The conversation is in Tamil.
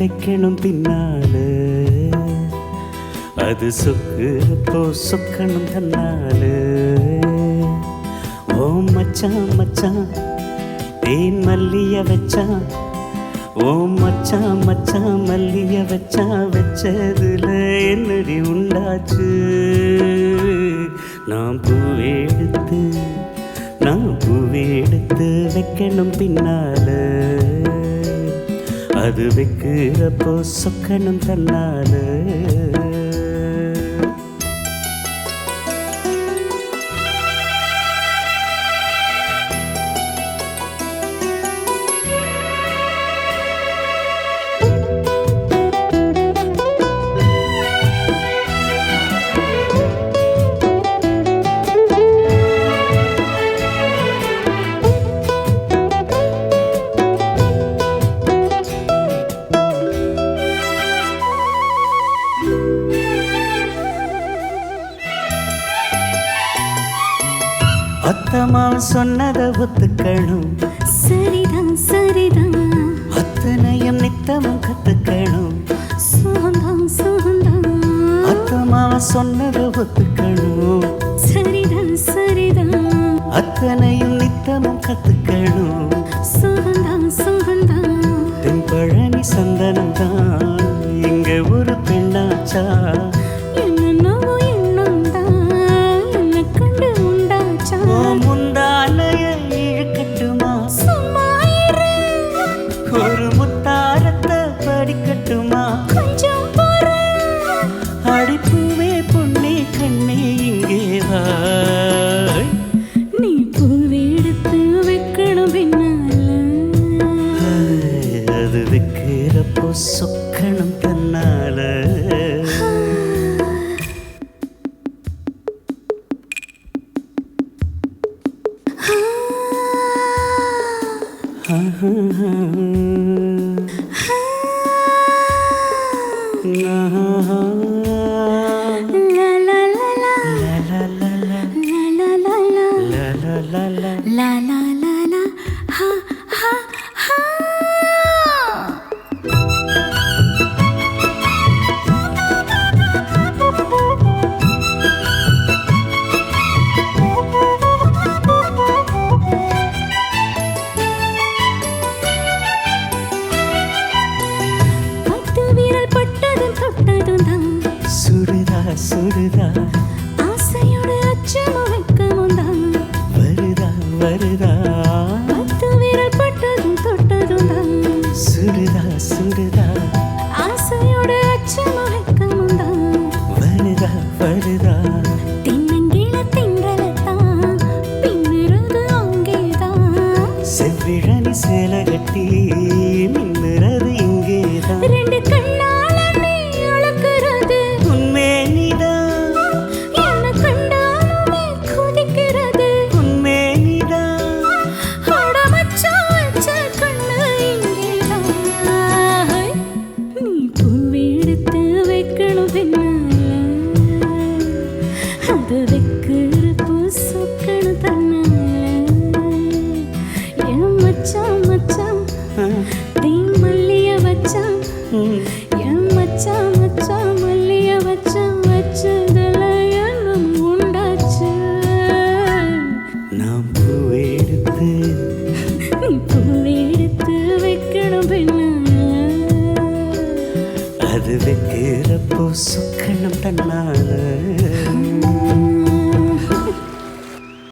வைக்கணும் பின்னால அது சொக்குறப்போ சொக்கணும் தன்னால ஓ மச்சான் மச்சான் தேன் மல்லிய வச்சான் ஓ மச்சான் மச்சான் மல்லிய வச்சா வச்சதுல என்னடி உண்டாச்சு நான் பூவெடுத்து வைக்கணும் பின்னால அது வைக்கிறப்போ சொக்கணும் தன்னால அத்தம்மா சொன்னதை ஒத்துக்கணும் சரிதான் சரிதான் அத்தனையும் நித்தமும் கத்துக்கணும் சுகந்தான் சுகந்தான் அத்தம்மா சொன்னதை ஒத்துக்கணும் சரிதான் சரிதான் அத்தனையும் நித்தமும் கத்துக்கணும் சுகந்தான் சுகந்தான் தென்பழனி சந்தனம் தான் இங்க ஒரு பெண்ணாச்சா என்னவோ எண்ணம்தான் என்னை கண்டு உண்டாச்சா முந்தானைய இழுக்கட்டுமா சும்மா இரு ஒரு முத்தாரத்தை படிக்கட்டுமா கொஞ்சம் பொறு அடிப்பூவே பொன்னே கண்ணே இங்கே வா நீ பூவெடுத்து வைக்கணும் பின்னால அது வைக்கிறப்போ சொக்கணும் தன்னால La la la la la la la la la la la la la la la la la la ha ha ha பத்து விரல் பட்டதும் தொட்டதும் தான் சுடுதா சுடுதா ஆசையோடு அச்சமும் வெட்கமும் தான் வருதா வருதா பத்து விரல் பட்டதும் தொட்டதும் தான் சுடுதா சுடுதா ஆசையோடு அச்சமும் வெட்கமும் தான் வருதா வருதா தென்னங்கீழ தின்றலத்தான் பின்னுறது அங்கேதான் செவ்விழனி சேலை கட்டி மின்னுறது இங்கேதான் ரெண்டு கண்ணால நீ அழகுறது உண்மே நீதான் என்ன கண்டாலுமே கொதிக்கிறது உண்மே நீதான் அட மச்சான் வச்ச கண்ணு இங்கேதான் நீ பூவெடுத்து வைக்கணும் பின்னால அது வைக்கிறப்போ சொக்கணும் தன்னால என் மச்சான் மச்சான் தேன் மல்லிய வச்சான் என் மச்சான் மச்சான் மல்லிய வச்சான் வச்சதுல எண்ணம் உண்டாச்சு நாம் பூவெடுத்து நீ பூவெடுத்து வைக்கணும் பின்னால அது வைக்கிறப்போ சொக்கணும் தன்னால